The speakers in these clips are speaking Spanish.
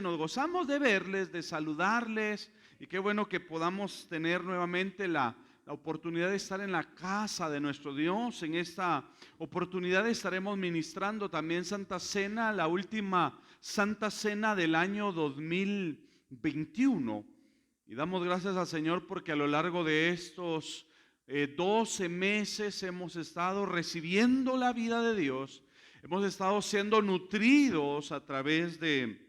Nos gozamos de verles, de saludarles, y qué bueno que podamos tener nuevamente la oportunidad de estar en la casa de nuestro Dios. En esta oportunidad estaremos ministrando también Santa Cena, la última Santa Cena del año 2021. Y damos gracias al Señor porque a lo largo de estos 12 meses hemos estado recibiendo la vida de Dios. Hemos estado siendo nutridos a través de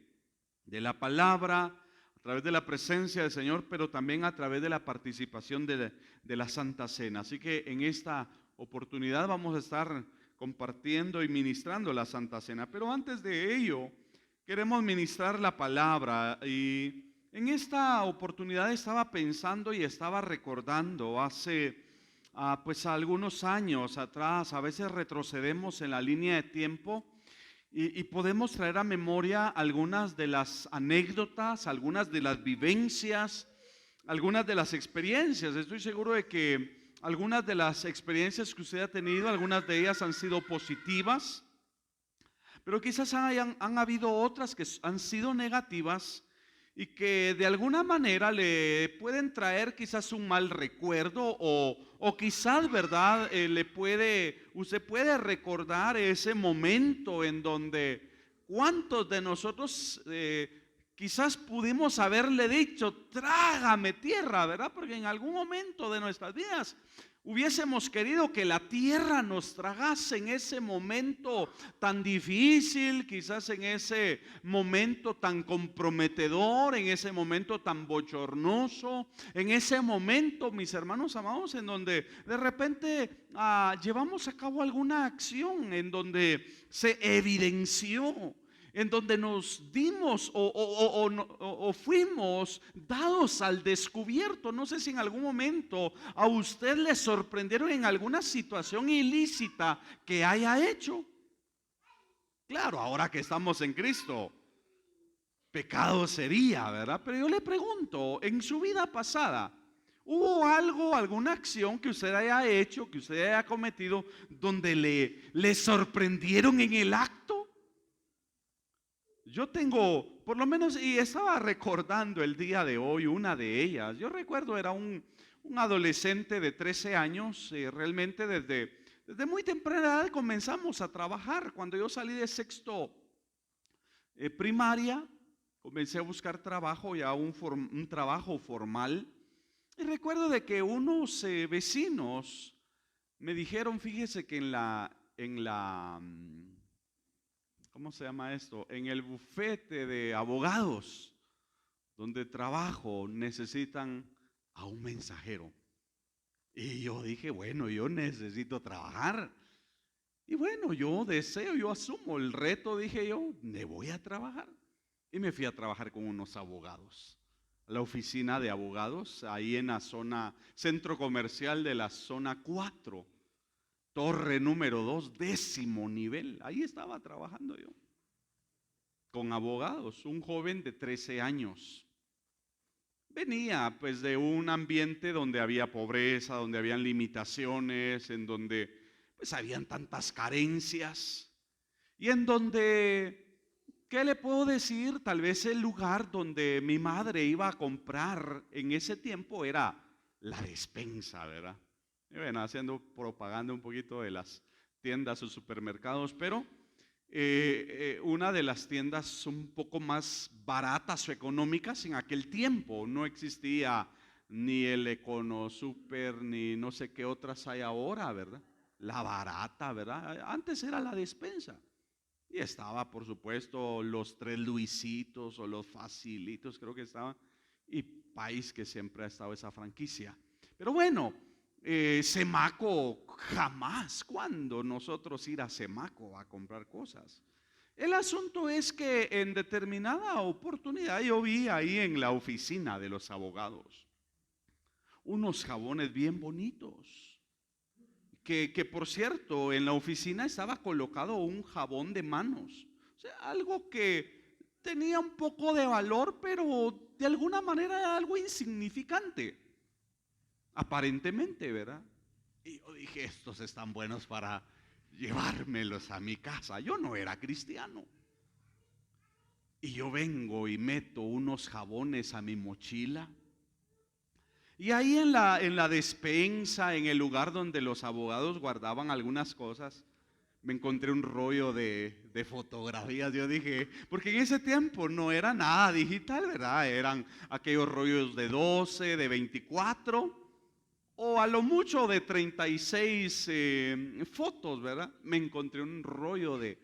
la palabra, a través de la presencia del Señor, pero también a través de la participación de la Santa Cena. Así que en esta oportunidad vamos a estar compartiendo y ministrando la Santa Cena. Pero antes de ello, queremos ministrar la palabra. Y en esta oportunidad estaba pensando y estaba recordando hace pues algunos años atrás. A veces retrocedemos en la línea de tiempo y podemos traer a memoria algunas de las anécdotas, algunas de las vivencias, algunas de las experiencias. Estoy seguro de que algunas de las experiencias que usted ha tenido, algunas de ellas han sido positivas, pero quizás han habido otras que han sido negativas y que de alguna manera le pueden traer quizás un mal recuerdo o quizás, ¿verdad? Usted puede recordar ese momento en donde cuántos de nosotros quizás pudimos haberle dicho, trágame tierra, ¿verdad? Porque en algún momento de nuestras vidas hubiésemos querido que la tierra nos tragase en ese momento tan difícil, quizás en ese momento tan comprometedor, en ese momento tan bochornoso, en ese momento, mis hermanos amados, en donde de repente llevamos a cabo alguna acción en donde se evidenció, en donde nos dimos o fuimos dados al descubierto. No sé si en algún momento a usted le sorprendieron en alguna situación ilícita que haya hecho. Claro, ahora que estamos en Cristo, pecado sería, ¿verdad? Pero yo le pregunto, en su vida pasada, ¿hubo algo, alguna acción que usted haya hecho, que usted haya cometido, donde le sorprendieron en el acto? Yo tengo, por lo menos, y estaba recordando el día de hoy una de ellas. Yo recuerdo, era un adolescente de 13 años, realmente desde muy temprana edad comenzamos a trabajar. Cuando yo salí de sexto primaria, comencé a buscar trabajo, ya un trabajo formal. Y recuerdo de que unos vecinos me dijeron, fíjese que ¿cómo se llama esto? En el bufete de abogados donde trabajo necesitan a un mensajero. Y yo dije, bueno, yo necesito trabajar. Y bueno, yo asumo el reto, dije yo, me voy a trabajar. Y me fui a trabajar con unos abogados. La oficina de abogados, ahí en la zona, centro comercial de la zona 4, torre número 2, 10º nivel. Ahí estaba trabajando yo con abogados, un joven de 13 años. Venía pues de un ambiente donde había pobreza, donde habían limitaciones, en donde pues habían tantas carencias y en donde, ¿qué le puedo decir? Tal vez el lugar donde mi madre iba a comprar en ese tiempo era la despensa, ¿verdad? Y bueno, haciendo propaganda un poquito de las tiendas o supermercados, pero una de las tiendas un poco más baratas o económicas en aquel tiempo. No existía ni el Econo Super, ni no sé qué otras hay ahora, ¿verdad? La barata, ¿verdad? Antes era la despensa. Y estaba, por supuesto, los Tres Luisitos o los Facilitos, creo que estaban. Y País, que siempre ha estado esa franquicia. Pero bueno, Semaco, jamás. ¿Cuándo nosotros ir a Semaco a comprar cosas? El asunto es que en determinada oportunidad yo vi ahí en la oficina de los abogados unos jabones bien bonitos. Que por cierto, en la oficina estaba colocado un jabón de manos. O sea, algo que tenía un poco de valor, pero de alguna manera era algo insignificante. Aparentemente, ¿verdad? Y yo dije, estos están buenos para llevármelos a mi casa. Yo no era cristiano. Y yo vengo y meto unos jabones a mi mochila. Y ahí en la despensa, en el lugar donde los abogados guardaban algunas cosas, me encontré un rollo de fotografías. Yo dije, porque en ese tiempo no era nada digital, ¿verdad? Eran aquellos rollos de 12, de 24 o a lo mucho de 36 fotos, ¿verdad? Me encontré un rollo de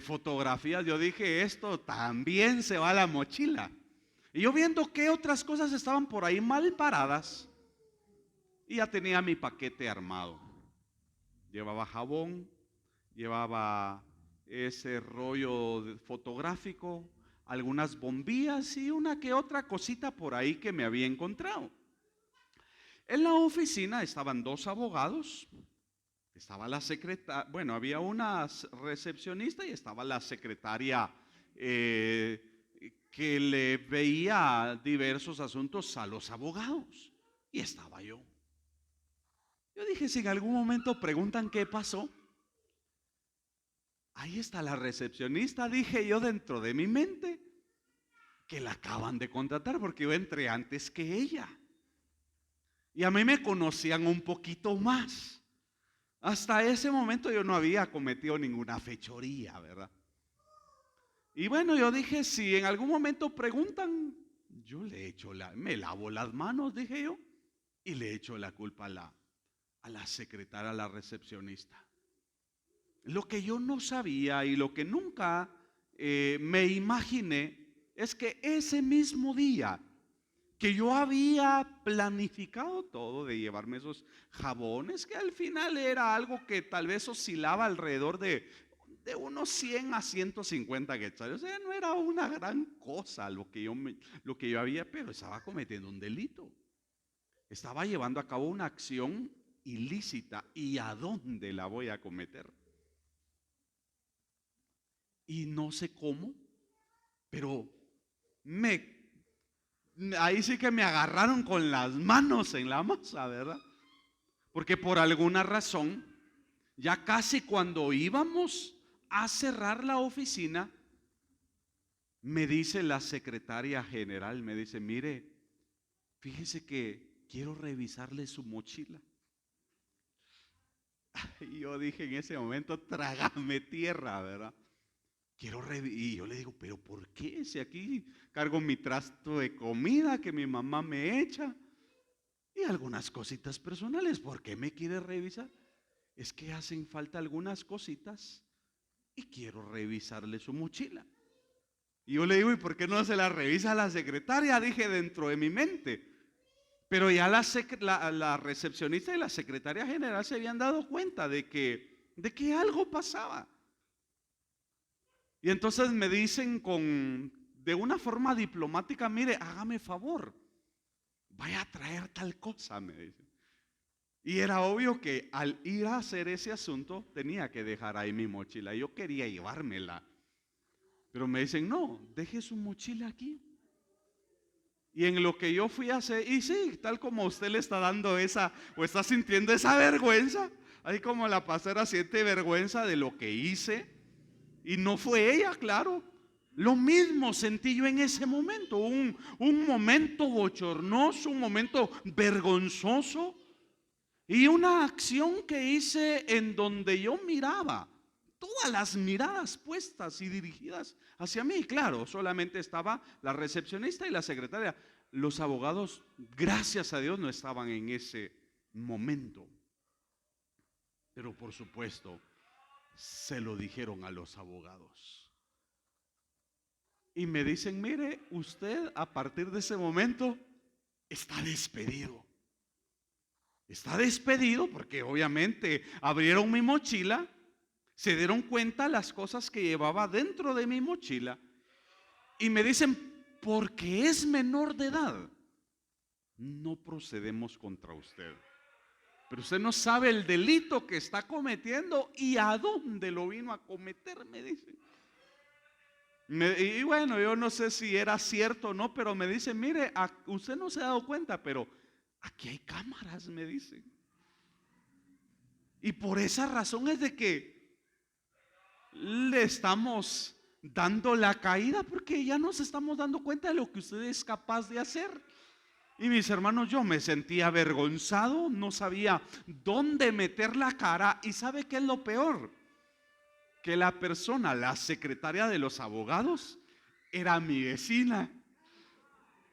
fotografías. Yo dije, esto también se va a la mochila. Y yo viendo qué otras cosas estaban por ahí mal paradas, y ya tenía mi paquete armado. Llevaba jabón, llevaba ese rollo fotográfico, algunas bombillas y una que otra cosita por ahí que me había encontrado. En la oficina estaban dos abogados, estaba la secretaria, bueno, había una recepcionista y estaba la secretaria que le veía diversos asuntos a los abogados. Y estaba yo. Yo dije, si en algún momento preguntan qué pasó, ahí está la recepcionista, dije yo dentro de mi mente, que la acaban de contratar porque yo entré antes que ella. Y a mí me conocían un poquito más. Hasta ese momento yo no había cometido ninguna fechoría, ¿verdad? Y bueno, yo dije, si en algún momento preguntan, yo me lavo las manos, dije yo, y le echo la culpa a la secretaria, a la recepcionista. Lo que yo no sabía y lo que nunca me imaginé es que ese mismo día que yo había planificado todo de llevarme esos jabones, que al final era algo que tal vez oscilaba alrededor de unos 100 a 150 quetzales. O sea, no era una gran cosa lo que yo había, pero estaba cometiendo un delito. Estaba llevando a cabo una acción ilícita. ¿Y a dónde la voy a cometer? Y no sé cómo, pero ahí sí que me agarraron con las manos en la masa, ¿verdad? Porque por alguna razón, ya casi cuando íbamos a cerrar la oficina, me dice la secretaria general, me dice, mire, fíjese que quiero revisarle su mochila. Y yo dije en ese momento, trágame tierra, ¿verdad? Y yo le digo, pero ¿por qué? Si aquí cargo mi trasto de comida que mi mamá me echa y algunas cositas personales, ¿por qué me quiere revisar? Es que hacen falta algunas cositas y quiero revisarle su mochila. Y yo le digo, ¿y por qué no se la revisa a la secretaria? Dije dentro de mi mente. Pero ya la recepcionista y la secretaria general se habían dado cuenta de que algo pasaba. Y entonces me dicen de una forma diplomática, mire, hágame favor, vaya a traer tal cosa, me dicen. Y era obvio que al ir a hacer ese asunto tenía que dejar ahí mi mochila. Yo quería llevármela, pero me dicen, no, deje su mochila aquí. Y en lo que yo fui a hacer, y sí, tal como usted le está dando o está sintiendo esa vergüenza, ahí como la pastora siente vergüenza de lo que hice, y no fue ella, claro. Lo mismo sentí yo en ese momento, un momento bochornoso, un momento vergonzoso, y una acción que hice en donde yo miraba todas las miradas puestas y dirigidas hacia mí. Claro, solamente estaba la recepcionista y la secretaria. Los abogados, gracias a Dios, no estaban en ese momento. Pero por supuesto, se lo dijeron a los abogados. Y me dicen, mire, usted a partir de ese momento está despedido. Está despedido porque obviamente abrieron mi mochila, se dieron cuenta las cosas que llevaba dentro de mi mochila y me dicen, porque es menor de edad, no procedemos contra usted. Pero usted no sabe el delito que está cometiendo y a dónde lo vino a cometer, me dicen. Y bueno, yo no sé si era cierto o no, pero me dicen, mire, usted no se ha dado cuenta, pero aquí hay cámaras, me dicen. Y por esa razón es de que le estamos dando la caída porque ya nos estamos dando cuenta de lo que usted es capaz de hacer. Y mis hermanos, yo me sentía avergonzado, no sabía dónde meter la cara. ¿Y sabe qué es lo peor? Que la persona, la secretaria de los abogados, era mi vecina.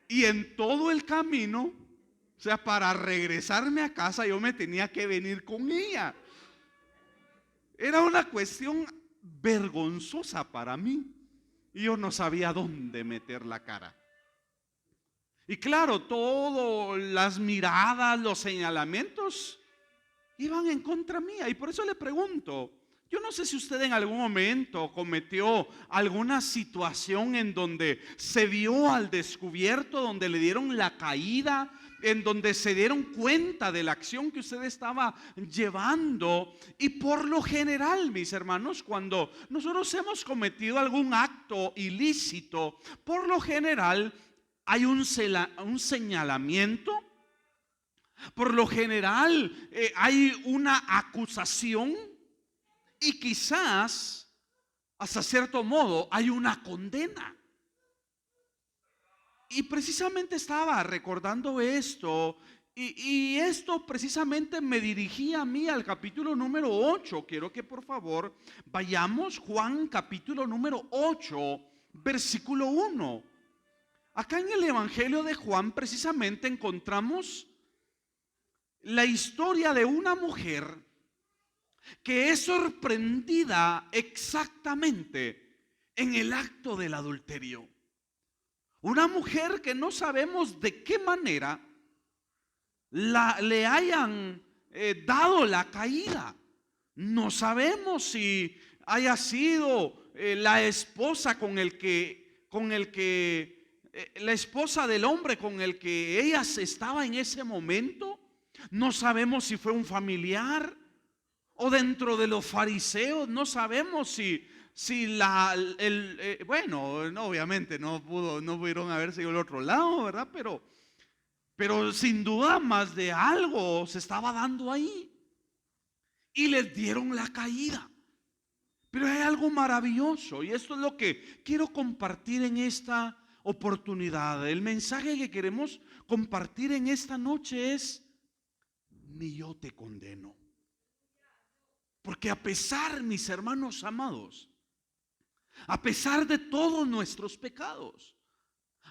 Y en todo el camino, o sea, para regresarme a casa, yo me tenía que venir con ella. Era una cuestión vergonzosa para mí. Y yo no sabía dónde meter la cara. Y claro, todas las miradas, los señalamientos iban en contra mía. Y por eso le pregunto, yo no sé si usted en algún momento cometió alguna situación en donde se vio al descubierto, donde le dieron la caída, en donde se dieron cuenta de la acción que usted estaba llevando. Y por lo general, mis hermanos, cuando nosotros hemos cometido algún acto ilícito, por lo general hay un señalamiento. Por lo general hay una acusación y quizás hasta cierto modo hay una condena. Y precisamente estaba recordando esto y esto precisamente me dirigía a mí al capítulo número 8. Quiero que por favor vayamos Juan capítulo número 8, versículo 1. Acá en el Evangelio de Juan precisamente encontramos la historia de una mujer que es sorprendida exactamente en el acto del adulterio. Una mujer que no sabemos de qué manera le hayan dado la caída. No sabemos si haya sido la esposa la esposa del hombre con el que ella estaba en ese momento. No sabemos si fue un familiar o dentro de los fariseos. No sabemos bueno, no, obviamente no pudieron haberse ido al otro lado, ¿verdad? Pero sin duda más de algo se estaba dando ahí y les dieron la caída. Pero hay algo maravilloso y esto es lo que quiero compartir en esta oportunidad. El mensaje que queremos compartir en esta noche es: ni yo te condeno. Porque a pesar, mis hermanos amados, a pesar de todos nuestros pecados,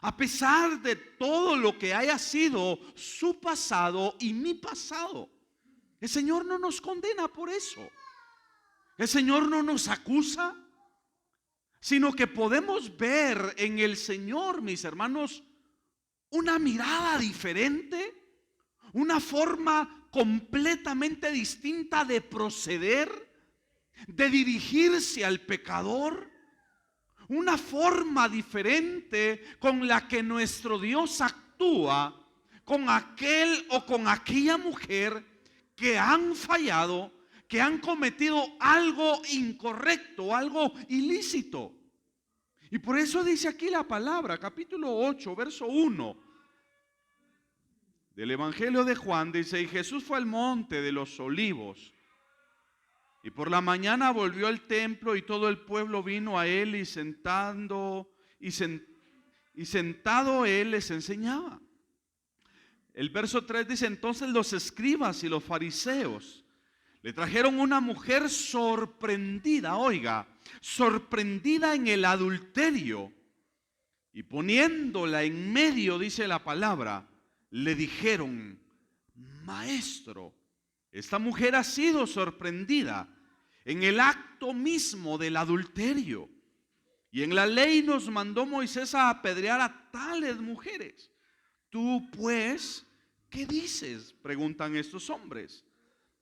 a pesar de todo lo que haya sido su pasado y mi pasado, el Señor no nos condena por eso. El Señor no nos acusa, sino que podemos ver en el Señor, mis hermanos, una mirada diferente, una forma completamente distinta de proceder, de dirigirse al pecador, una forma diferente con la que nuestro Dios actúa con aquel o con aquella mujer que han fallado, que han cometido algo incorrecto, algo ilícito. Y por eso dice aquí la palabra, capítulo 8, verso 1 del Evangelio de Juan, dice: y Jesús fue al monte de los olivos, y por la mañana volvió al templo, y todo el pueblo vino a él, y sentado él les enseñaba. El verso 3 dice: entonces los escribas y los fariseos le trajeron una mujer sorprendida, oiga, sorprendida en el adulterio, y poniéndola en medio, dice la palabra, le dijeron: maestro, esta mujer ha sido sorprendida en el acto mismo del adulterio, y en la ley nos mandó Moisés a apedrear a tales mujeres. Tú pues, ¿qué dices?, preguntan estos hombres.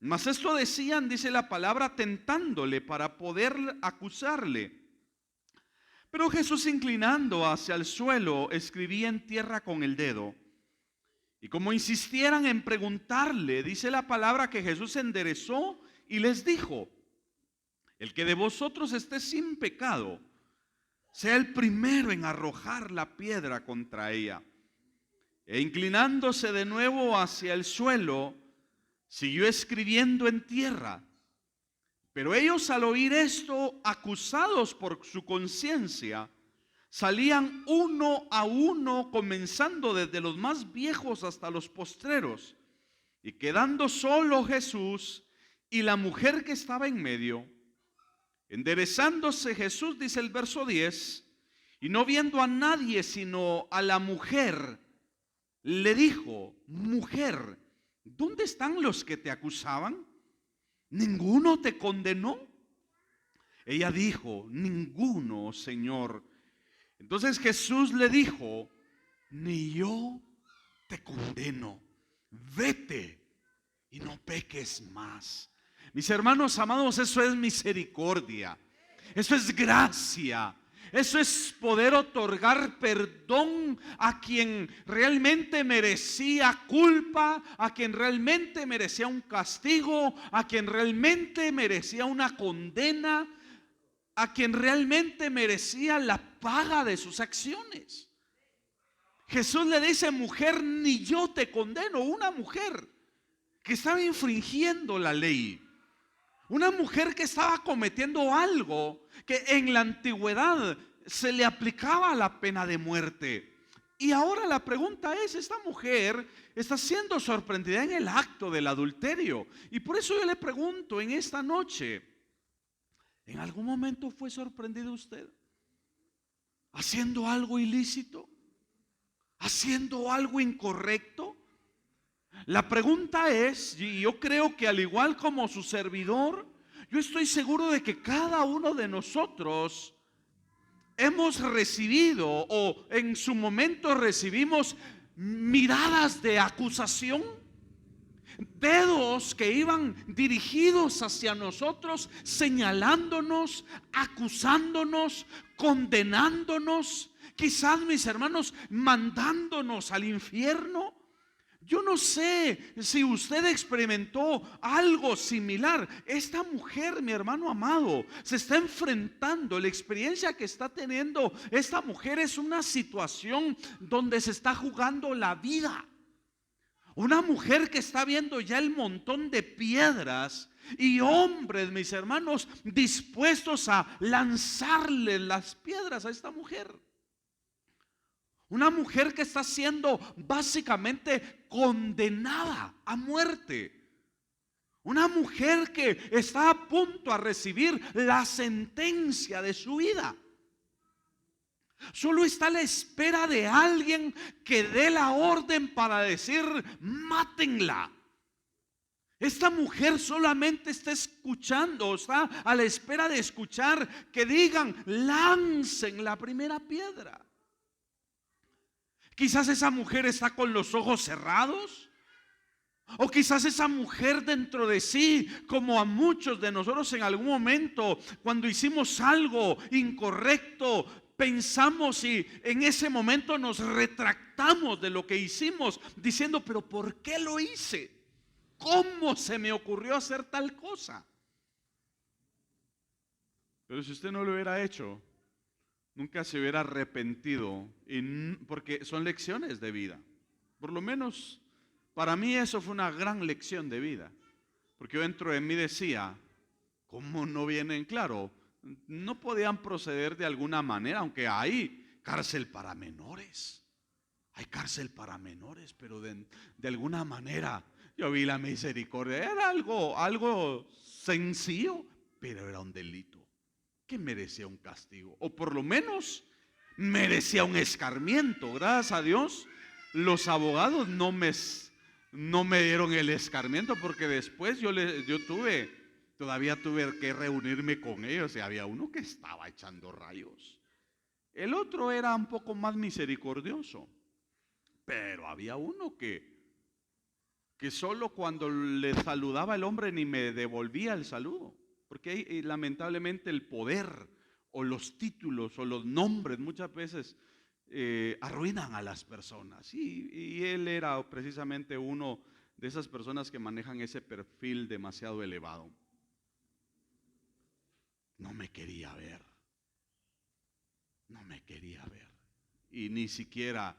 Mas esto decían, dice la palabra, tentándole para poder acusarle. Pero Jesús, inclinando hacia el suelo, escribía en tierra con el dedo. Y como insistieran en preguntarle, dice la palabra que Jesús se enderezó y les dijo: el que de vosotros esté sin pecado, sea el primero en arrojar la piedra contra ella. E inclinándose de nuevo hacia el suelo, siguió escribiendo en tierra. Pero ellos, al oír esto, acusados por su conciencia, salían uno a uno, comenzando desde los más viejos hasta los postreros. Y quedando solo Jesús y la mujer que estaba en medio, enderezándose Jesús, dice el verso 10, y no viendo a nadie sino a la mujer, le dijo: mujer, ¿dónde están los que te acusaban? ¿Ninguno te condenó? Ella dijo: ninguno, Señor. Entonces Jesús le dijo: ni yo te condeno, vete y no peques más. Mis hermanos amados, eso es misericordia, eso es gracia, eso es poder otorgar perdón a quien realmente merecía culpa, a quien realmente merecía un castigo, a quien realmente merecía una condena, a quien realmente merecía la paga de sus acciones. Jesús le dice: mujer, ni yo te condeno. Una mujer que estaba infringiendo la ley, una mujer que estaba cometiendo algo que en la antigüedad se le aplicaba la pena de muerte. Y ahora la pregunta es: esta mujer está siendo sorprendida en el acto del adulterio. Y por eso yo le pregunto en esta noche: ¿en algún momento fue sorprendido usted haciendo algo ilícito? ¿Haciendo algo incorrecto? La pregunta es, y yo creo que al igual como su servidor, yo estoy seguro de que cada uno de nosotros hemos recibido, o en su momento recibimos, miradas de acusación, dedos que iban dirigidos hacia nosotros, señalándonos, acusándonos, condenándonos, quizás, mis hermanos, mandándonos al infierno. Yo no sé si usted experimentó algo similar. Esta mujer, mi hermano amado, se está enfrentando. La experiencia que está teniendo esta mujer es una situación donde se está jugando la vida. Una mujer que está viendo ya el montón de piedras y hombres, mis hermanos, dispuestos a lanzarle las piedras a esta mujer. Una mujer que está siendo básicamente condenada a muerte. Una mujer que está a punto a recibir la sentencia de su vida. Solo está a la espera de alguien que dé la orden para decir: mátenla. Esta mujer solamente está escuchando, está a la espera de escuchar que digan: lancen la primera piedra. Quizás esa mujer está con los ojos cerrados, o quizás esa mujer dentro de sí, como a muchos de nosotros en algún momento, cuando hicimos algo incorrecto, pensamos y en ese momento nos retractamos de lo que hicimos, diciendo: pero ¿por qué lo hice? ¿Cómo se me ocurrió hacer tal cosa? Pero si usted no lo hubiera hecho, nunca se hubiera arrepentido, porque son lecciones de vida. Por lo menos para mí eso fue una gran lección de vida, porque yo dentro de mí decía: ¿cómo no vienen? Claro, no podían proceder de alguna manera, aunque hay cárcel para menores. Hay cárcel para menores, pero de alguna manera yo vi la misericordia. Era algo sencillo, pero era un delito que merecía un castigo, o por lo menos merecía un escarmiento. Gracias a Dios, los abogados no me dieron el escarmiento, porque después todavía tuve que reunirme con ellos, y había uno que estaba echando rayos. El otro era un poco más misericordioso, pero había uno que solo cuando le saludaba el hombre ni me devolvía el saludo. Porque lamentablemente el poder o los títulos o los nombres muchas veces arruinan a las personas. Y él era precisamente uno de esas personas que manejan ese perfil demasiado elevado. No me quería ver. No me quería ver. Y ni siquiera.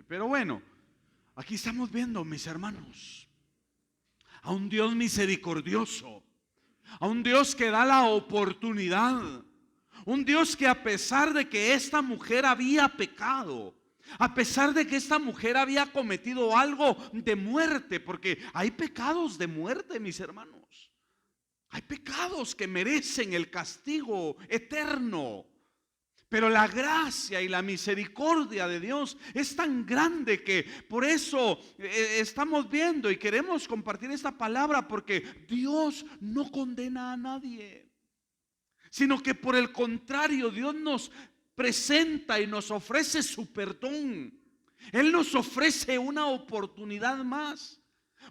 Pero bueno, aquí estamos viendo, mis hermanos, a un Dios misericordioso, a un Dios que da la oportunidad, un Dios que a pesar de que esta mujer había pecado, a pesar de que esta mujer había cometido algo de muerte, porque hay pecados de muerte, mis hermanos, hay pecados que merecen el castigo eterno. Pero la gracia y la misericordia de Dios es tan grande que por eso estamos viendo y queremos compartir esta palabra, porque Dios no condena a nadie, sino que por el contrario, Dios nos presenta y nos ofrece su perdón. Él nos ofrece una oportunidad más.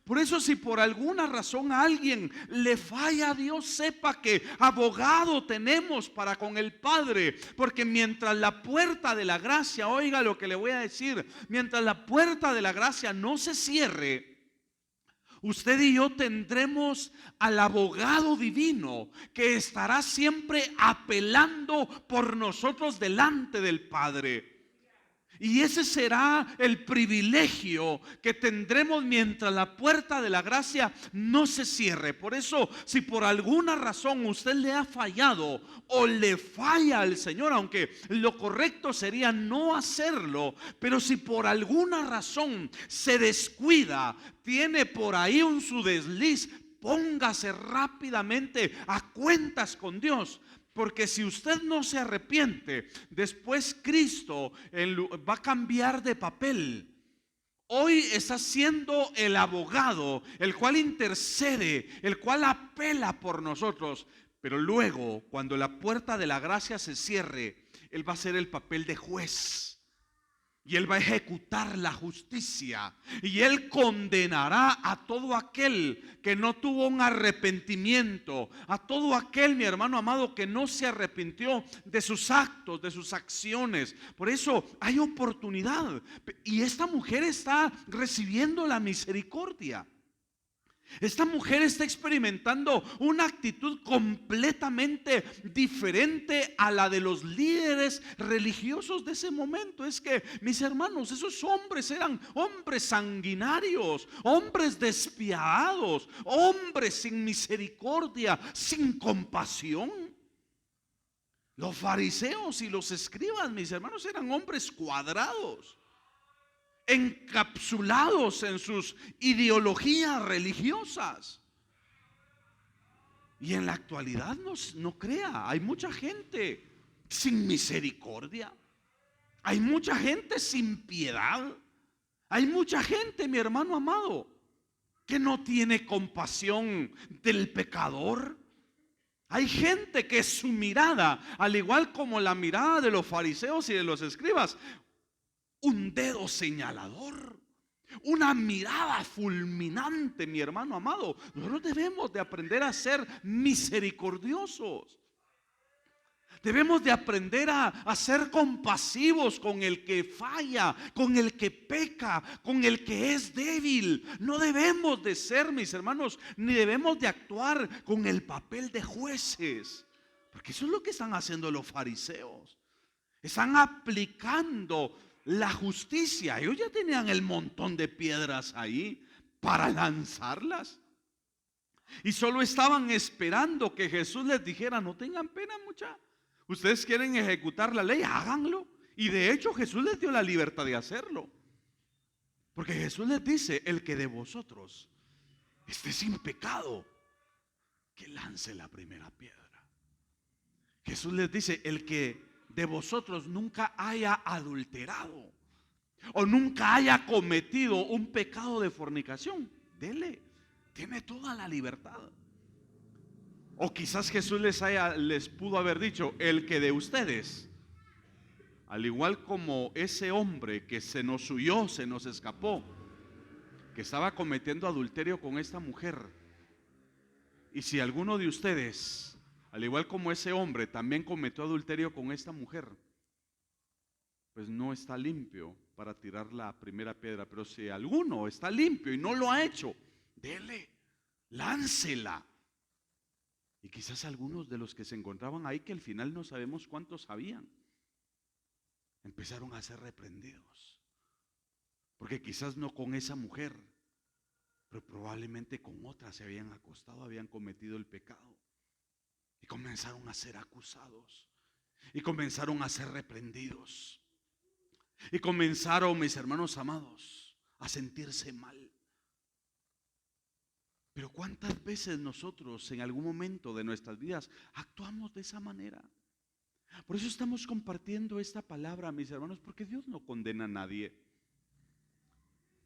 Por eso, si por alguna razón a alguien le falla a Dios, sepa que abogado tenemos para con el Padre. Porque mientras la puerta de la gracia, oiga lo que le voy a decir, mientras la puerta de la gracia no se cierre, usted y yo tendremos al abogado divino que estará siempre apelando por nosotros delante del Padre. Y ese será el privilegio que tendremos mientras la puerta de la gracia no se cierre. Por eso, si por alguna razón usted le ha fallado o le falla al Señor, aunque lo correcto sería no hacerlo, pero si por alguna razón se descuida, tiene por ahí su desliz, póngase rápidamente a cuentas con Dios. Porque si usted no se arrepiente, después Cristo va a cambiar de papel. Hoy está siendo el abogado, el cual intercede, el cual apela por nosotros. Pero luego, cuando la puerta de la gracia se cierre, Él va a hacer el papel de juez. Y Él va a ejecutar la justicia. Y Él condenará a todo aquel que no tuvo un arrepentimiento. A todo aquel, mi hermano amado, que no se arrepintió de sus actos, de sus acciones. Por eso hay oportunidad. Y esta mujer está recibiendo la misericordia. Esta mujer está experimentando una actitud completamente diferente a la de los líderes religiosos de ese momento. Es que, mis hermanos, esos hombres eran hombres sanguinarios, hombres despiadados, hombres sin misericordia, sin compasión. Los fariseos y los escribas, mis hermanos, eran hombres cuadrados, encapsulados en sus ideologías religiosas. Y en la actualidad no crea, hay mucha gente sin misericordia, hay mucha gente sin piedad, hay mucha gente, mi hermano amado, que no tiene compasión del pecador. Hay gente que su mirada, al igual como la mirada de los fariseos y de los escribas, un dedo señalador, una mirada fulminante, mi hermano amado. Nosotros debemos de aprender a ser misericordiosos. Debemos de aprender a ser compasivos con el que falla, con el que peca, con el que es débil. No debemos de ser, mis hermanos, ni debemos de actuar con el papel de jueces, porque eso es lo que están haciendo los fariseos. Están aplicando la justicia. Ellos ya tenían el montón de piedras ahí para lanzarlas, y solo estaban esperando que Jesús les dijera: no tengan pena, muchachos. Ustedes quieren ejecutar la ley, háganlo. Y de hecho Jesús les dio la libertad de hacerlo, porque Jesús les dice: el que de vosotros esté sin pecado, que lance la primera piedra. Jesús les dice: el que de vosotros nunca haya adulterado o nunca haya cometido un pecado de fornicación, dele, tiene toda la libertad. O quizás Jesús les pudo haber dicho: el que de ustedes, al igual como ese hombre que se nos huyó, se nos escapó, que estaba cometiendo adulterio con esta mujer, y si alguno de ustedes, al igual como ese hombre, también cometió adulterio con esta mujer, pues no está limpio para tirar la primera piedra. Pero si alguno está limpio y no lo ha hecho, dele, láncela. Y quizás algunos de los que se encontraban ahí, que al final no sabemos cuántos habían, empezaron a ser reprendidos, porque quizás no con esa mujer, pero probablemente con otras se habían acostado, habían cometido el pecado y comenzaron a ser acusados y comenzaron a ser reprendidos y comenzaron, mis hermanos amados, a sentirse mal. Pero ¿cuántas veces nosotros en algún momento de nuestras vidas actuamos de esa manera? Por eso estamos compartiendo esta palabra, mis hermanos, porque Dios no condena a nadie.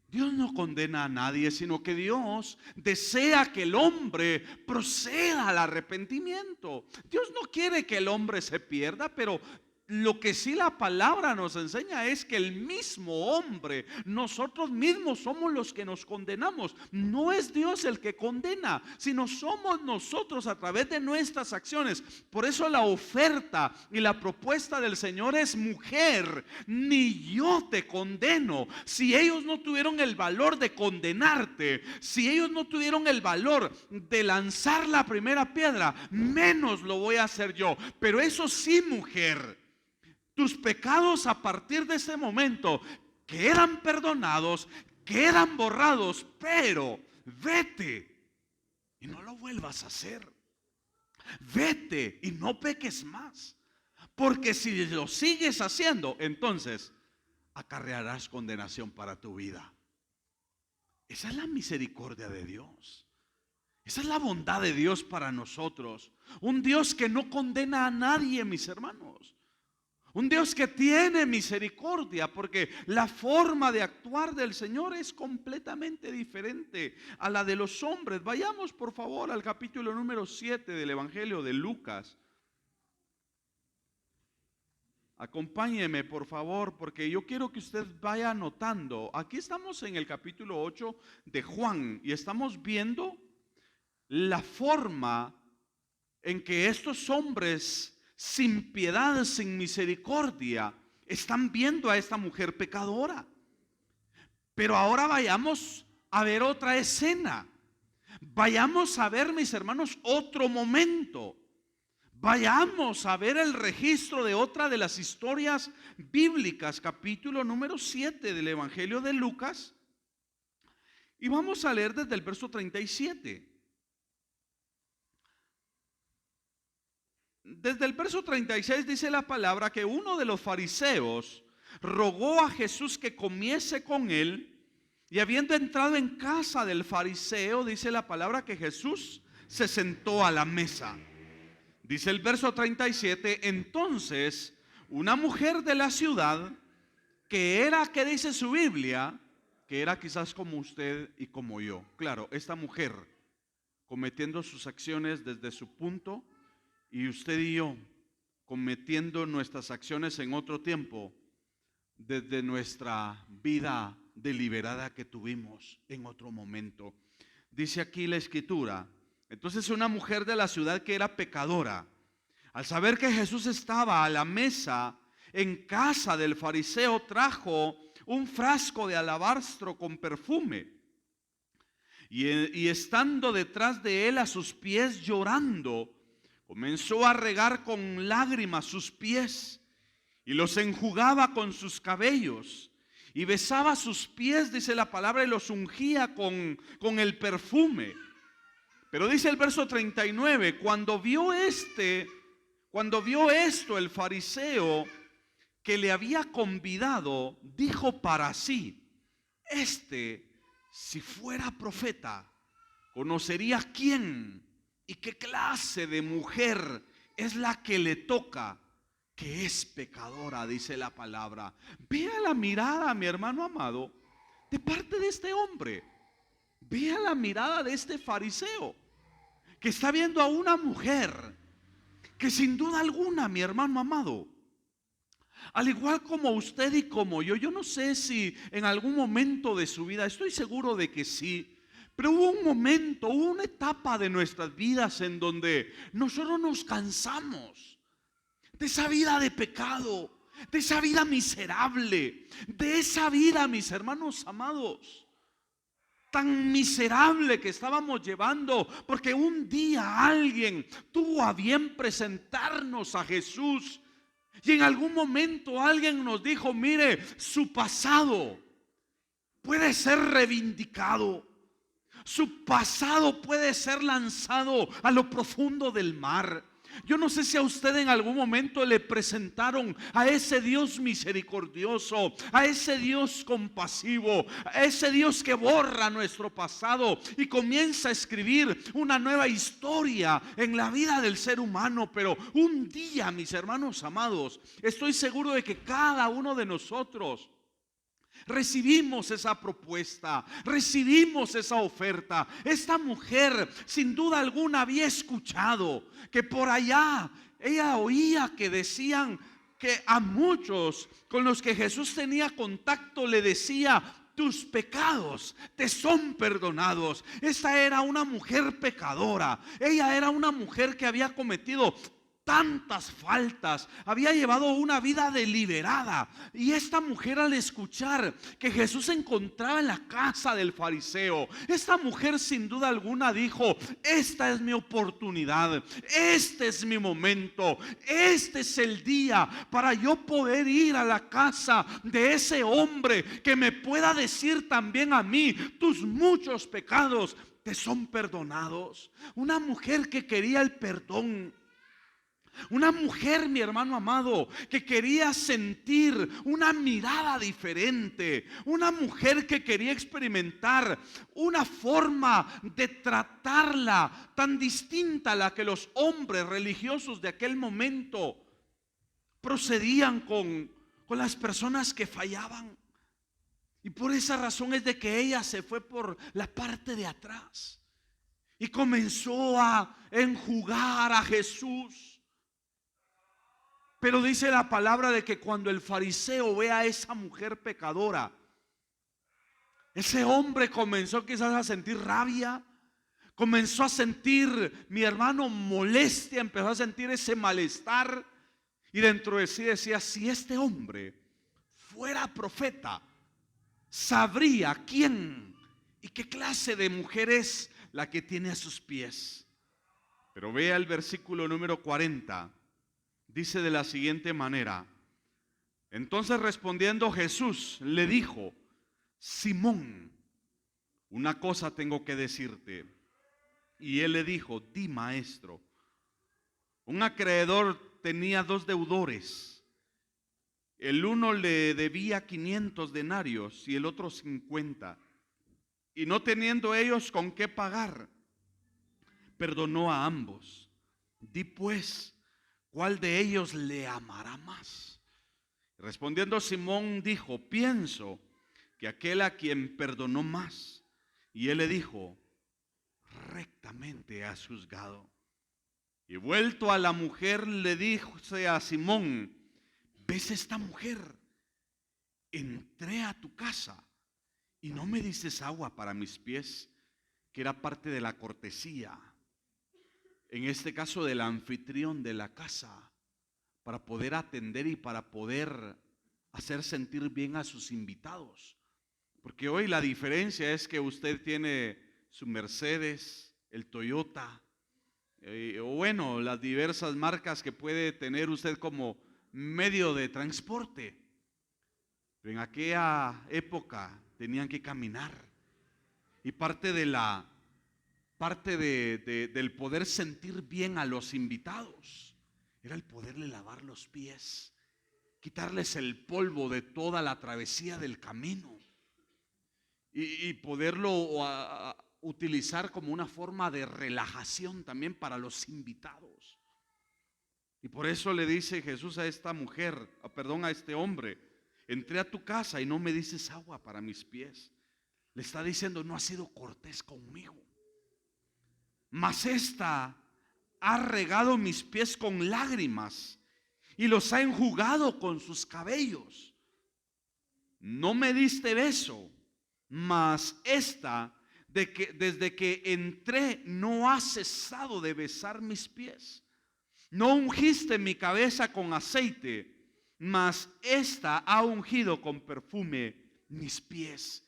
Dios no condena a nadie, sino que Dios desea que el hombre proceda al arrepentimiento. Dios no quiere que el hombre se pierda, pero lo que sí la palabra nos enseña es que el mismo hombre, nosotros mismos somos los que nos condenamos. No es Dios el que condena, sino somos nosotros a través de nuestras acciones. Por eso la oferta y la propuesta del Señor es: mujer, ni yo te condeno. Si ellos no tuvieron el valor de condenarte, si ellos no tuvieron el valor de lanzar la primera piedra, menos lo voy a hacer yo. Pero eso sí, mujer, tus pecados a partir de ese momento quedan perdonados, quedan borrados, pero vete y no lo vuelvas a hacer. Vete y no peques más, porque si lo sigues haciendo, entonces acarrearás condenación para tu vida. Esa es la misericordia de Dios. Esa es la bondad de Dios para nosotros. Un Dios que no condena a nadie, mis hermanos. Un Dios que tiene misericordia, porque la forma de actuar del Señor es completamente diferente a la de los hombres. Vayamos por favor al capítulo número 7 del Evangelio de Lucas. Acompáñeme por favor, porque yo quiero que usted vaya anotando. Aquí estamos en el capítulo 8 de Juan y estamos viendo la forma en que estos hombres sin piedad, sin misericordia, están viendo a esta mujer pecadora. Pero ahora vayamos a ver otra escena. Vayamos a ver, mis hermanos, otro momento. Vayamos a ver el registro de otra de las historias bíblicas, capítulo número 7 del Evangelio de Lucas. Y vamos a leer desde el verso 37. Desde el verso 36 dice la palabra que uno de los fariseos rogó a Jesús que comiese con él, y habiendo entrado en casa del fariseo, dice la palabra que Jesús se sentó a la mesa. Dice el verso 37, entonces una mujer de la ciudad, que era, ¿qué dice su Biblia? Que era quizás como usted y como yo. Claro, esta mujer cometiendo sus acciones desde su punto, y usted y yo cometiendo nuestras acciones en otro tiempo, desde nuestra vida deliberada que tuvimos en otro momento. Dice aquí la escritura, entonces una mujer de la ciudad que era pecadora, al saber que Jesús estaba a la mesa en casa del fariseo, trajo un frasco de alabastro con perfume, y estando detrás de él a sus pies llorando, comenzó a regar con lágrimas sus pies y los enjugaba con sus cabellos y besaba sus pies, dice la palabra, y los ungía con el perfume. Pero dice el verso 39, cuando vio esto el fariseo que le había convidado, dijo para sí, si fuera profeta, conocería quién y qué clase de mujer es la que le toca, que es pecadora, dice la palabra. Vea la mirada, mi hermano amado, de parte de este hombre. Vea la mirada de este fariseo que está viendo a una mujer que sin duda alguna, mi hermano amado, al igual como usted y como yo no sé si en algún momento de su vida, estoy seguro de que sí, pero hubo un momento, hubo una etapa de nuestras vidas en donde nosotros nos cansamos de esa vida de pecado, de esa vida miserable, de esa vida, mis hermanos amados, tan miserable que estábamos llevando, porque un día alguien tuvo a bien presentarnos a Jesús y en algún momento alguien nos dijo, mire, su pasado puede ser reivindicado. Su pasado puede ser lanzado a lo profundo del mar. Yo no sé si a usted en algún momento le presentaron a ese Dios misericordioso, a ese Dios compasivo, a ese Dios que borra nuestro pasado y comienza a escribir una nueva historia en la vida del ser humano. Pero un día, mis hermanos amados, estoy seguro de que cada uno de nosotros recibimos esa propuesta, recibimos esa oferta. Esta mujer sin duda alguna había escuchado que por allá ella oía que decían que a muchos con los que Jesús tenía contacto le decía: tus pecados te son perdonados. Esta era una mujer pecadora. Ella era una mujer que había cometido tantas faltas, había llevado una vida deliberada. Y esta mujer, al escuchar que Jesús se encontraba en la casa del fariseo, esta mujer sin duda alguna dijo: esta es mi oportunidad, este es mi momento, este es el día para yo poder ir a la casa de ese hombre que me pueda decir también a mí: tus muchos pecados te son perdonados. Una mujer que quería el perdón. Una mujer, mi hermano amado, que quería sentir una mirada diferente. Una mujer que quería experimentar una forma de tratarla tan distinta a la que los hombres religiosos de aquel momento procedían con las personas que fallaban. Y por esa razón es de que ella se fue por la parte de atrás y comenzó a enjugar a Jesús. Pero dice la palabra de que cuando el fariseo ve a esa mujer pecadora, ese hombre comenzó quizás a sentir rabia, comenzó a sentir, mi hermano, molestia, empezó a sentir ese malestar. Y dentro de sí decía: si este hombre fuera profeta, sabría quién y qué clase de mujer es la que tiene a sus pies. Pero vea el versículo número 40. Dice de la siguiente manera: entonces respondiendo Jesús le dijo: Simón, una cosa tengo que decirte. Y él le dijo: di, maestro. Un acreedor tenía dos deudores. El uno le debía 500 denarios y el otro 50. Y no teniendo ellos con qué pagar, perdonó a ambos. Di pues, ¿cuál de ellos le amará más? Respondiendo Simón dijo: pienso que aquel a quien perdonó más. Y él le dijo: rectamente has juzgado. Y vuelto a la mujer le dijo a Simón: ¿ves esta mujer? Entré a tu casa y no me dices agua para mis pies, que era parte de la cortesía, en este caso del anfitrión de la casa, para poder atender y para poder hacer sentir bien a sus invitados. Porque hoy la diferencia es que usted tiene su Mercedes, el Toyota, o bueno, las diversas marcas que puede tener usted como medio de transporte. Pero en aquella época tenían que caminar. Y parte del poder sentir bien a los invitados era el poderle lavar los pies, quitarles el polvo de toda la travesía del camino y poderlo utilizar como una forma de relajación también para los invitados. Y por eso le dice Jesús a esta mujer, a este hombre: entré a tu casa y no me dices agua para mis pies. Le está diciendo: no has sido cortés conmigo. Mas esta ha regado mis pies con lágrimas y los ha enjugado con sus cabellos. No me diste beso, mas esta, desde que entré, no ha cesado de besar mis pies. No ungiste mi cabeza con aceite, mas esta ha ungido con perfume mis pies.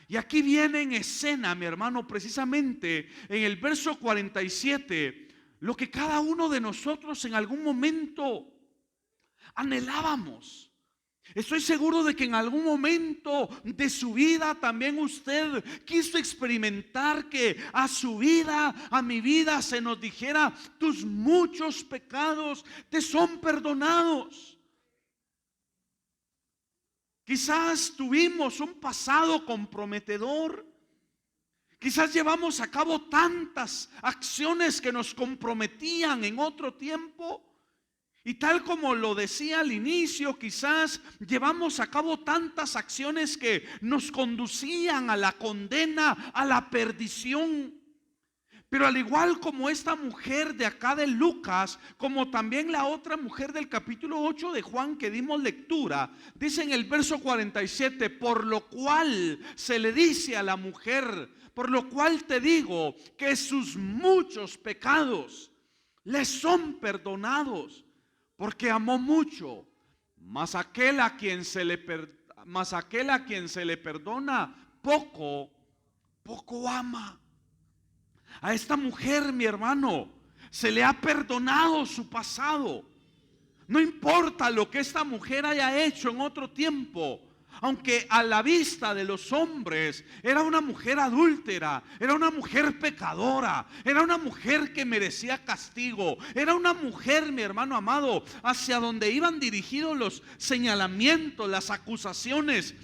Y aquí viene en escena, mi hermano, precisamente en el verso 47, lo que cada uno de nosotros en algún momento anhelábamos. Estoy seguro de que en algún momento de su vida también usted quiso experimentar que a su vida, a mi vida, se nos dijera: tus muchos pecados te son perdonados. Quizás tuvimos un pasado comprometedor. Quizás llevamos a cabo tantas acciones que nos comprometían en otro tiempo. Y tal como lo decía al inicio, quizás llevamos a cabo tantas acciones que nos conducían a la condena, a la perdición. Pero al igual como esta mujer de acá de Lucas, como también la otra mujer del capítulo 8 de Juan que dimos lectura, dice en el verso 47: por lo cual se le dice a la mujer, por lo cual te digo que sus muchos pecados le son perdonados, porque amó mucho. Mas aquel a quien se le perdona poco, poco ama. A esta mujer, mi hermano, se le ha perdonado su pasado. No importa lo que esta mujer haya hecho en otro tiempo, aunque a la vista de los hombres era una mujer adúltera, era una mujer pecadora, era una mujer que merecía castigo, era una mujer, mi hermano amado, hacia donde iban dirigidos los señalamientos, las acusaciones.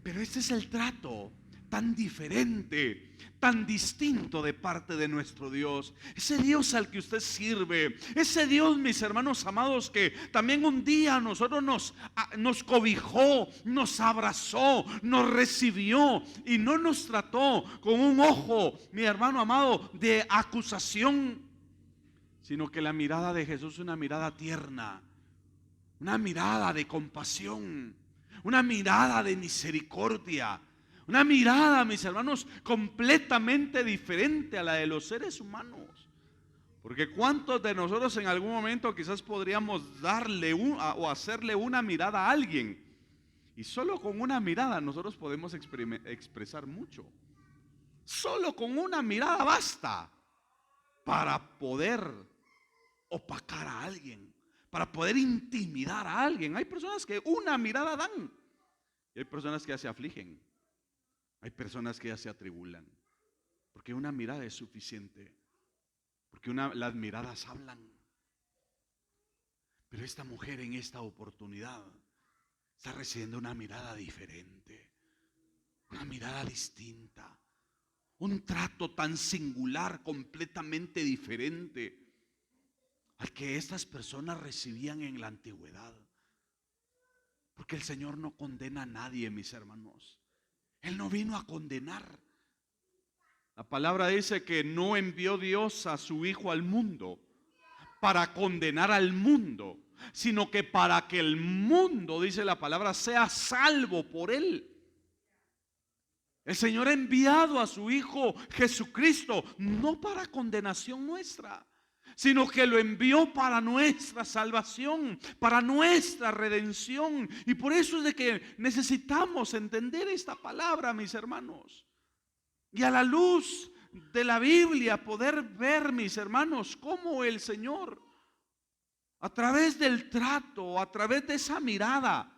Pero este es el trato tan diferente, tan distinto de parte de nuestro Dios. Ese Dios al que usted sirve, ese Dios, mis hermanos amados, que también un día a nosotros nos cobijó, nos abrazó, nos recibió y no nos trató con un ojo, mi hermano amado, de acusación, sino que la mirada de Jesús es una mirada tierna, una mirada de compasión, una mirada de misericordia. Una mirada, mis hermanos, completamente diferente a la de los seres humanos. Porque ¿cuántos de nosotros en algún momento quizás podríamos darle o hacerle una mirada a alguien? Y solo con una mirada nosotros podemos expresar mucho. Solo con una mirada basta para poder opacar a alguien, para poder intimidar a alguien. Hay personas que una mirada dan y hay personas que ya se afligen. Hay personas que ya se atribulan, porque una mirada es suficiente, porque las miradas hablan. Pero esta mujer en esta oportunidad está recibiendo una mirada diferente, una mirada distinta, un trato tan singular, completamente diferente al que estas personas recibían en la antigüedad. Porque el Señor no condena a nadie, mis hermanos. Él no vino a condenar. La palabra dice que no envió Dios a su Hijo al mundo para condenar al mundo, sino que para que el mundo, dice la palabra, sea salvo por Él. El Señor ha enviado a su Hijo Jesucristo no para condenación nuestra, sino que lo envió para nuestra salvación, para nuestra redención. Y por eso es de que necesitamos entender esta palabra, mis hermanos. Y a la luz de la Biblia poder ver, mis hermanos, cómo el Señor, a través del trato, a través de esa mirada,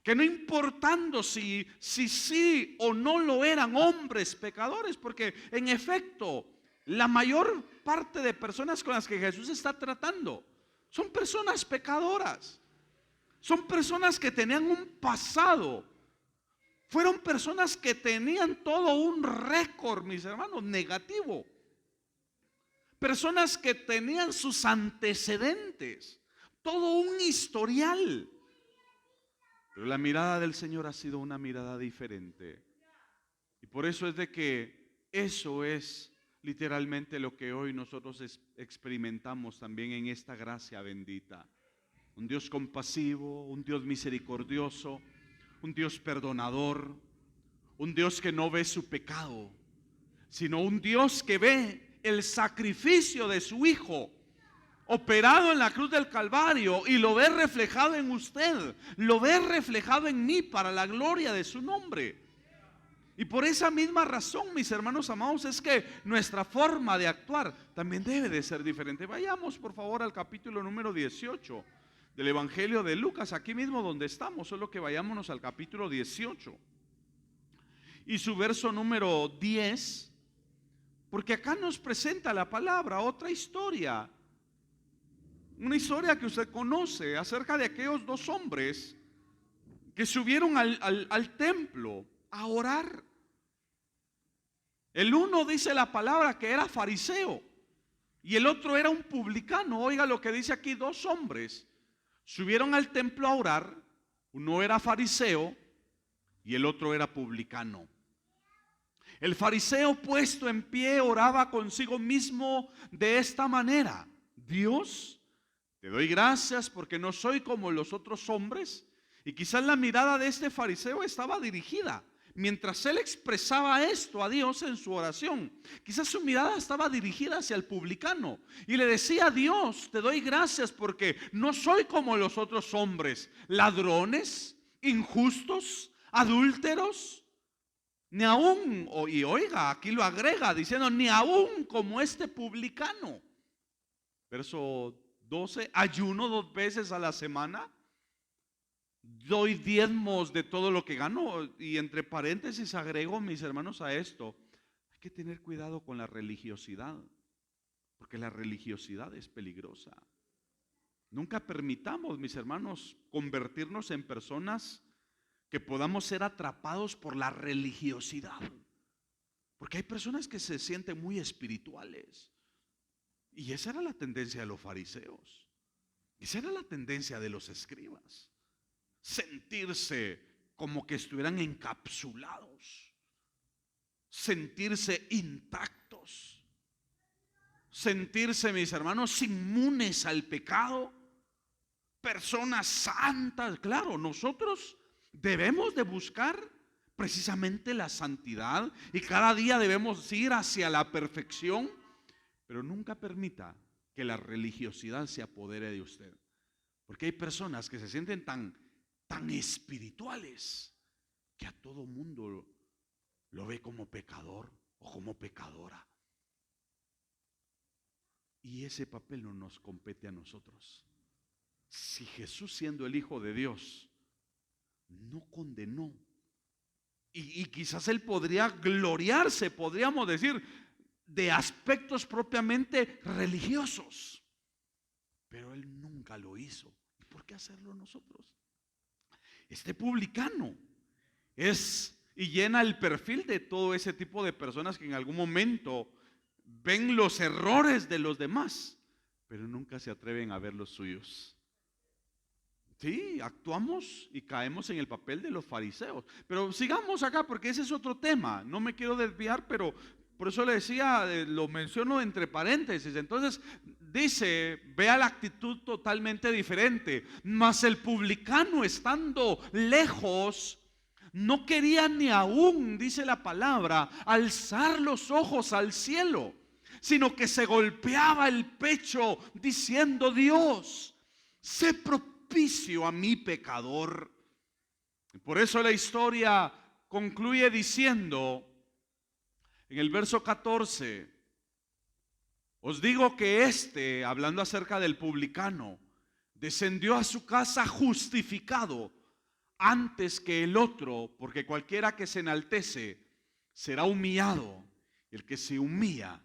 que no importando si sí o no lo eran hombres pecadores, porque en efecto la mayor parte de personas con las que Jesús está tratando son personas pecadoras, son personas que tenían un pasado, fueron personas que tenían todo un récord, mis hermanos, negativo, personas que tenían sus antecedentes, todo un historial. Pero la mirada del Señor ha sido una mirada diferente, y por eso es de que eso es literalmente lo que hoy nosotros experimentamos también en esta gracia bendita. Un Dios compasivo, un Dios misericordioso, un Dios perdonador, un Dios que no ve su pecado, sino un Dios que ve el sacrificio de su Hijo operado en la cruz del Calvario y lo ve reflejado en usted, lo ve reflejado en mí para la gloria de su nombre. Y por esa misma razón, mis hermanos amados, es que nuestra forma de actuar también debe de ser diferente. Vayamos por favor al capítulo número 18 del Evangelio de Lucas, aquí mismo donde estamos, solo que vayámonos al capítulo 18 y su verso número 10, porque acá nos presenta la palabra otra historia, una historia que usted conoce acerca de aquellos dos hombres que subieron al templo a orar. El uno dice la palabra que era fariseo y el otro era un publicano. Oiga lo que dice aquí: dos hombres subieron al templo a orar. Uno era fariseo y el otro era publicano. El fariseo, puesto en pie, oraba consigo mismo de esta manera: Dios, te doy gracias porque no soy como los otros hombres. Y quizás la mirada de este fariseo estaba dirigida, mientras él expresaba esto a Dios en su oración, quizás su mirada estaba dirigida hacia el publicano y le decía: Dios, te doy gracias porque no soy como los otros hombres, ladrones, injustos, adúlteros, ni aún, y oiga, aquí lo agrega diciendo, ni aún como este publicano. Verso 12, ayuno 2 veces a la semana, doy diezmos de todo lo que gano. Y entre paréntesis agrego, mis hermanos, a esto: hay que tener cuidado con la religiosidad, porque la religiosidad es peligrosa. Nunca permitamos, mis hermanos, convertirnos en personas que podamos ser atrapados por la religiosidad, porque hay personas que se sienten muy espirituales, y esa era la tendencia de los fariseos, esa era la tendencia de los escribas: sentirse como que estuvieran encapsulados, sentirse intactos, sentirse, mis hermanos, inmunes al pecado, personas santas. Claro, nosotros debemos de buscar precisamente la santidad y cada día debemos ir hacia la perfección, pero nunca permita que la religiosidad se apodere de usted, porque hay personas que se sienten tan espirituales que a todo mundo lo ve como pecador o como pecadora, y ese papel no nos compete a nosotros. Si Jesús, siendo el Hijo de Dios, no condenó, y quizás él podría gloriarse, podríamos decir, de aspectos propiamente religiosos, pero él nunca lo hizo. ¿Y por qué hacerlo nosotros? Este publicano es y llena el perfil de todo ese tipo de personas que en algún momento ven los errores de los demás, pero nunca se atreven a ver los suyos. Sí, actuamos y caemos en el papel de los fariseos. Pero sigamos acá, porque ese es otro tema. No me quiero desviar, pero por eso le decía, lo menciono entre paréntesis. Entonces dice, vea la actitud totalmente diferente. Mas el publicano, estando lejos, no quería ni aún, dice la palabra, alzar los ojos al cielo, sino que se golpeaba el pecho diciendo: Dios, sé propicio a mi pecador. Y por eso la historia concluye diciendo en el verso 14: os digo que hablando acerca del publicano, descendió a su casa justificado antes que el otro, porque cualquiera que se enaltece será humillado, y el que se humilla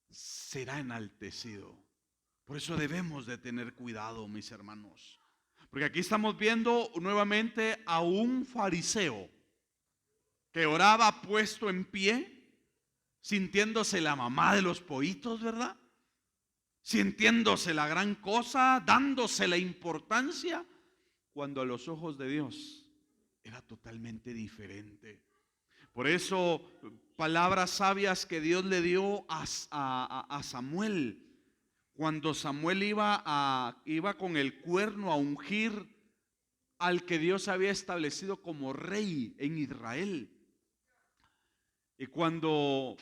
será enaltecido. Por eso debemos de tener cuidado, mis hermanos, porque aquí estamos viendo nuevamente a un fariseo que oraba puesto en pie, sintiéndose la mamá de los pollitos, ¿verdad? Sintiéndose la gran cosa, dándose la importancia, cuando a los ojos de Dios era totalmente diferente. Por eso, palabras sabias que Dios le dio a Samuel, cuando Samuel iba con el cuerno a ungir al que Dios había establecido como rey en Israel. Y cuando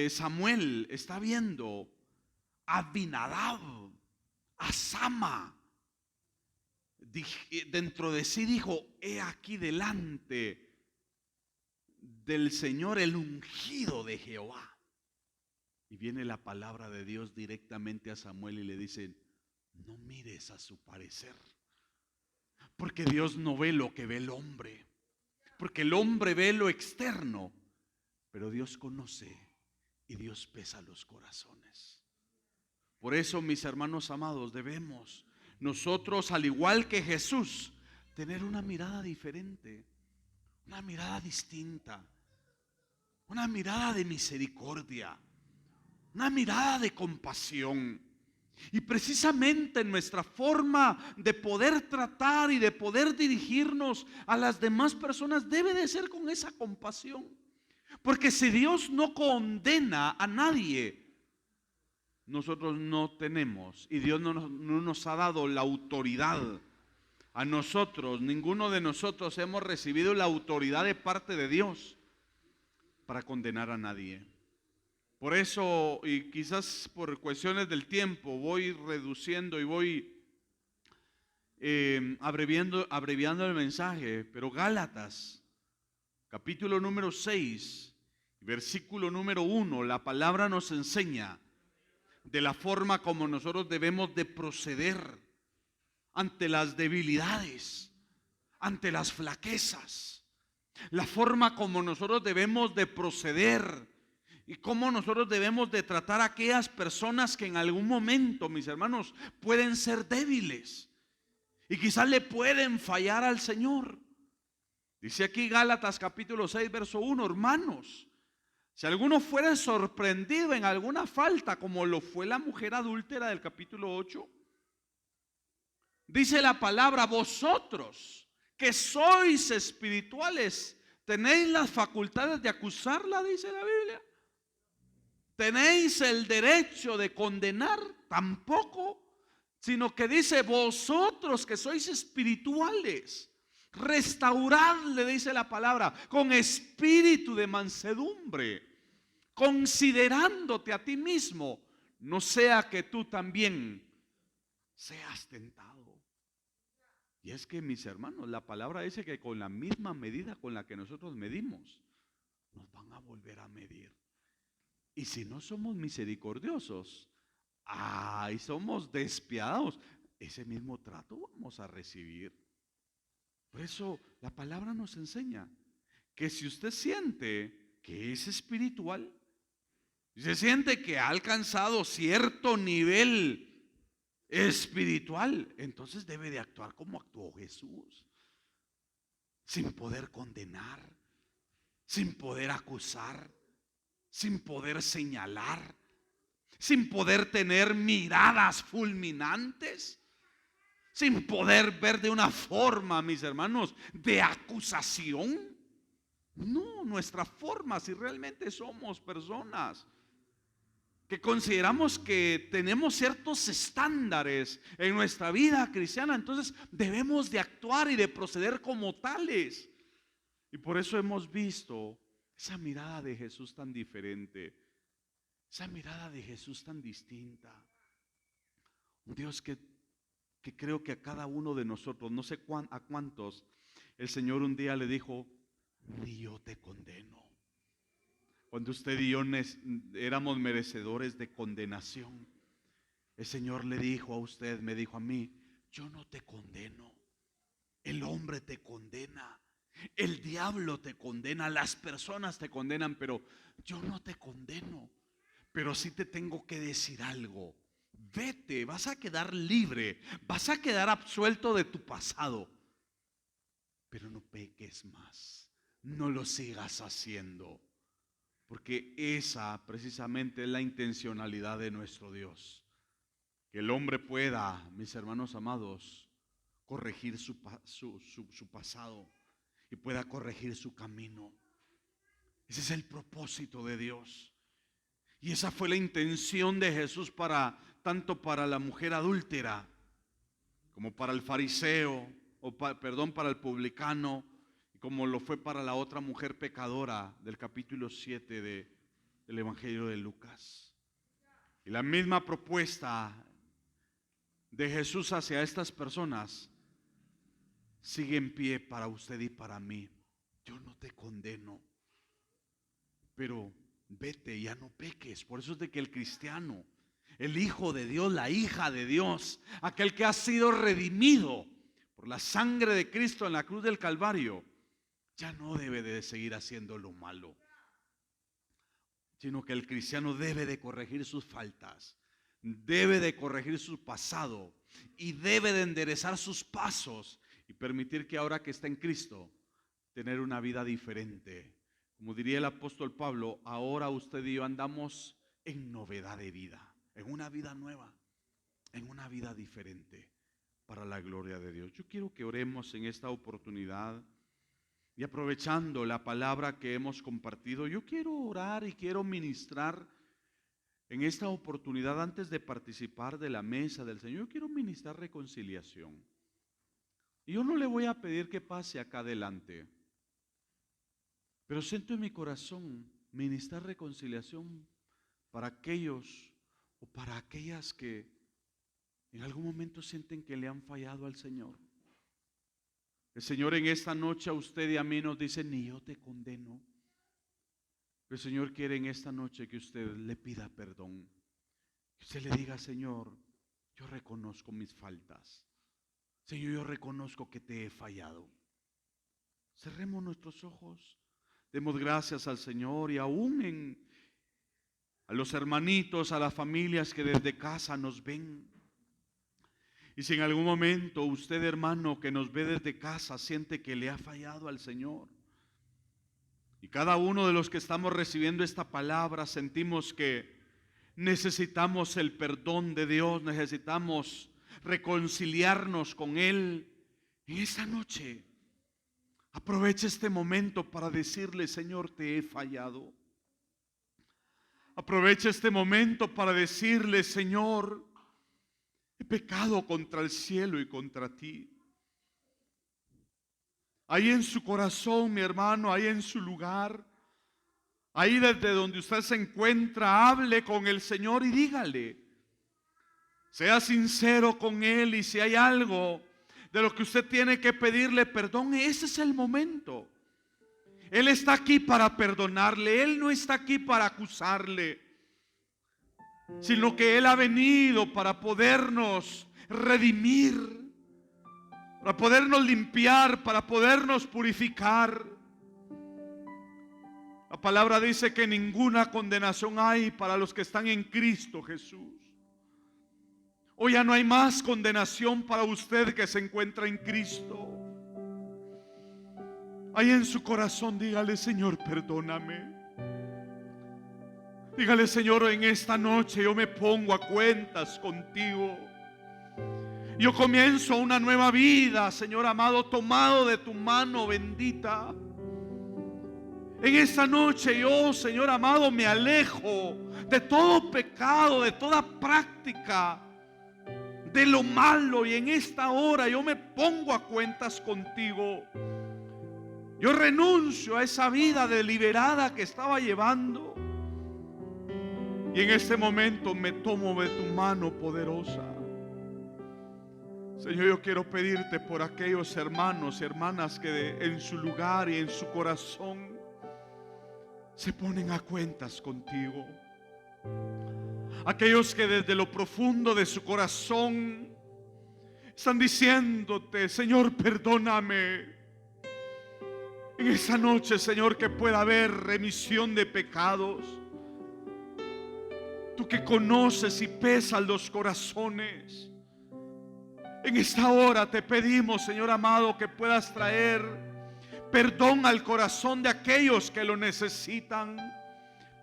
Samuel está viendo a Abinadab, a Sama, dentro de sí dijo: he aquí delante del Señor el ungido de Jehová. Y viene la palabra de Dios directamente a Samuel y le dice: no mires a su parecer, porque Dios no ve lo que ve el hombre, porque el hombre ve lo externo, pero Dios conoce y Dios pesa los corazones. Por eso, mis hermanos amados, debemos nosotros, al igual que Jesús, tener una mirada diferente, una mirada distinta, una mirada de misericordia, una mirada de compasión. Y precisamente en nuestra forma de poder tratar y de poder dirigirnos a las demás personas debe de ser con esa compasión. Porque si Dios no condena a nadie, nosotros no tenemos, y Dios no nos ha dado la autoridad a nosotros. Ninguno de nosotros hemos recibido la autoridad de parte de Dios para condenar a nadie. Por eso, y quizás por cuestiones del tiempo, voy reduciendo y voy abreviando el mensaje. Pero Gálatas, capítulo número 6, versículo número 1, la palabra nos enseña de la forma como nosotros debemos de proceder ante las debilidades, ante las flaquezas, la forma como nosotros debemos de proceder y cómo nosotros debemos de tratar a aquellas personas que en algún momento, mis hermanos, pueden ser débiles y quizás le pueden fallar al Señor. Dice aquí Gálatas capítulo 6, verso 1, hermanos, si alguno fuera sorprendido en alguna falta, como lo fue la mujer adúltera del capítulo 8, dice la palabra: vosotros que sois espirituales, ¿tenéis las facultades de acusarla? Dice la Biblia. ¿Tenéis el derecho de condenar? Tampoco. Sino que dice: vosotros que sois espirituales, restaurad, le dice la palabra, con espíritu de mansedumbre, considerándote a ti mismo, no sea que tú también seas tentado. Y es que, mis hermanos, la palabra dice que con la misma medida con la que nosotros medimos, nos van a volver a medir. Y si no somos misericordiosos, ay, somos despiadados, ese mismo trato vamos a recibir. Por eso la palabra nos enseña que si usted siente que es espiritual, si se siente que ha alcanzado cierto nivel espiritual, entonces debe de actuar como actuó Jesús, sin poder condenar, sin poder acusar, sin poder señalar, sin poder tener miradas fulminantes, sin poder ver de una forma, mis hermanos, de acusación. No, nuestra forma, si realmente somos personas que consideramos que tenemos ciertos estándares en nuestra vida cristiana, entonces debemos de actuar y de proceder como tales. Y por eso hemos visto esa mirada de Jesús tan diferente, esa mirada de Jesús tan distinta. Un Dios que creo que a cada uno de nosotros, no sé a cuántos, el Señor un día le dijo: ni yo te condeno. Cuando usted y yo éramos merecedores de condenación, el Señor le dijo a usted, me dijo a mí: yo no te condeno. El hombre te condena, el diablo te condena, las personas te condenan, pero yo no te condeno. Pero sí te tengo que decir algo: vete, vas a quedar libre, vas a quedar absuelto de tu pasado, pero no peques más, no lo sigas haciendo, porque esa precisamente es la intencionalidad de nuestro Dios, que el hombre pueda, mis hermanos amados, corregir su pasado y pueda corregir su camino. Ese es el propósito de Dios. Y esa fue la intención de Jesús tanto para la mujer adúltera como para el fariseo, para el publicano, como lo fue para la otra mujer pecadora del capítulo 7 del Evangelio de Lucas. Y la misma propuesta de Jesús hacia estas personas sigue en pie para usted y para mí. Yo no te condeno, pero vete, ya no peques. Por eso es de que el cristiano, el hijo de Dios, la hija de Dios, aquel que ha sido redimido por la sangre de Cristo en la cruz del Calvario, ya no debe de seguir haciendo lo malo, sino que el cristiano debe de corregir sus faltas, debe de corregir su pasado y debe de enderezar sus pasos y permitir que ahora que está en Cristo, tener una vida diferente. Como diría el apóstol Pablo, ahora usted y yo andamos en novedad de vida, en una vida nueva, en una vida diferente para la gloria de Dios. Yo quiero que oremos en esta oportunidad y aprovechando la palabra que hemos compartido, yo quiero orar y quiero ministrar en esta oportunidad antes de participar de la mesa del Señor. Yo quiero ministrar reconciliación. Y yo no le voy a pedir que pase acá adelante, pero siento en mi corazón ministrar reconciliación para aquellos o para aquellas que en algún momento sienten que le han fallado al Señor. El Señor en esta noche a usted y a mí nos dice: ni yo te condeno. El Señor quiere en esta noche que usted le pida perdón, que usted le diga: Señor, yo reconozco mis faltas. Señor, yo reconozco que te he fallado. Cerremos nuestros ojos, demos gracias al Señor y aún a los hermanitos, a las familias que desde casa nos ven. Y si en algún momento usted, hermano, que nos ve desde casa, siente que le ha fallado al Señor, y cada uno de los que estamos recibiendo esta palabra sentimos que necesitamos el perdón de Dios, necesitamos reconciliarnos con Él, en esta noche aproveche este momento para decirle: Señor, te he fallado. Aproveche este momento para decirle: Señor, he pecado contra el cielo y contra ti. Ahí en su corazón, mi hermano, ahí en su lugar, ahí desde donde usted se encuentra, hable con el Señor y dígale. Sea sincero con Él, y si hay algo de lo que usted tiene que pedirle perdón, ese es el momento. Él está aquí para perdonarle, Él no está aquí para acusarle, sino que Él ha venido para podernos redimir, para podernos limpiar, para podernos purificar. La palabra dice que ninguna condenación hay para los que están en Cristo Jesús. Hoy ya no hay más condenación para usted que se encuentra en Cristo. Ahí en su corazón dígale: Señor, perdóname. Dígale: Señor, en esta noche yo me pongo a cuentas contigo. Yo comienzo una nueva vida, Señor amado, tomado de tu mano bendita. En esta noche yo, Señor amado, me alejo de todo pecado, de toda práctica de lo malo, y en esta hora yo me pongo a cuentas contigo. Yo renuncio a esa vida deliberada que estaba llevando, y en este momento me tomo de tu mano poderosa. Señor, yo quiero pedirte por aquellos hermanos y hermanas que en su lugar y en su corazón se ponen a cuentas contigo. Aquellos que desde lo profundo de su corazón están diciéndote: Señor, perdóname. En esa noche, Señor, que pueda haber remisión de pecados. Tú que conoces y pesas los corazones, en esta hora te pedimos, Señor amado, que puedas traer perdón al corazón de aquellos que lo necesitan.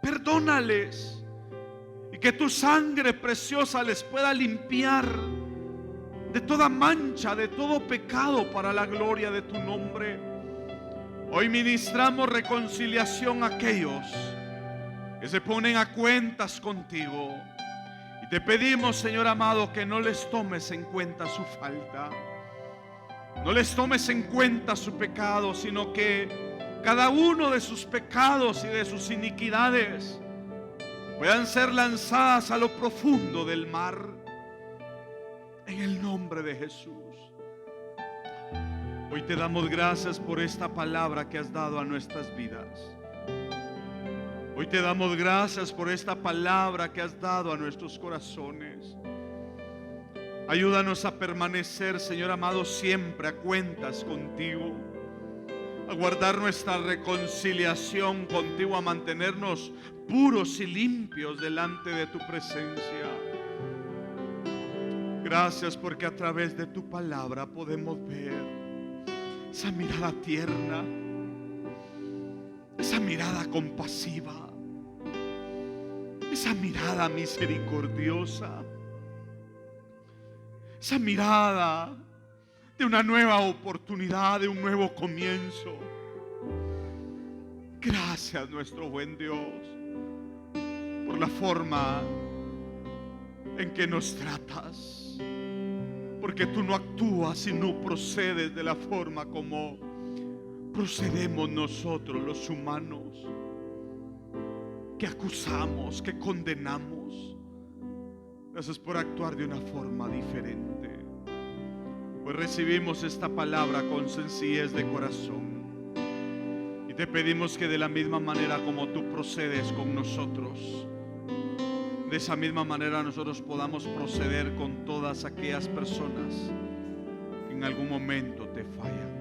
Perdónales, y que tu sangre preciosa les pueda limpiar de toda mancha, de todo pecado, para la gloria de tu nombre. Hoy ministramos reconciliación a aquellos que se ponen a cuentas contigo, y te pedimos, Señor amado, que no les tomes en cuenta su falta, no les tomes en cuenta su pecado, sino que cada uno de sus pecados y de sus iniquidades puedan ser lanzadas a lo profundo del mar, en el nombre de Jesús. Hoy te damos gracias por esta palabra que has dado a nuestras vidas. Hoy te damos gracias por esta palabra que has dado a nuestros corazones. Ayúdanos a permanecer, Señor amado, siempre a cuentas contigo, a guardar nuestra reconciliación contigo, a mantenernos puros y limpios delante de tu presencia. Gracias porque a través de tu palabra podemos ver esa mirada tierna, esa mirada compasiva, esa mirada misericordiosa, esa mirada de una nueva oportunidad, de un nuevo comienzo. Gracias, nuestro buen Dios, por la forma en que nos tratas, porque tú no actúas y no procedes de la forma como procedemos nosotros los humanos, que acusamos, que condenamos. Gracias por actuar de una forma diferente. Pues recibimos esta palabra con sencillez de corazón y te pedimos que de la misma manera como tú procedes con nosotros, de esa misma manera nosotros podamos proceder con todas aquellas personas que en algún momento te fallan.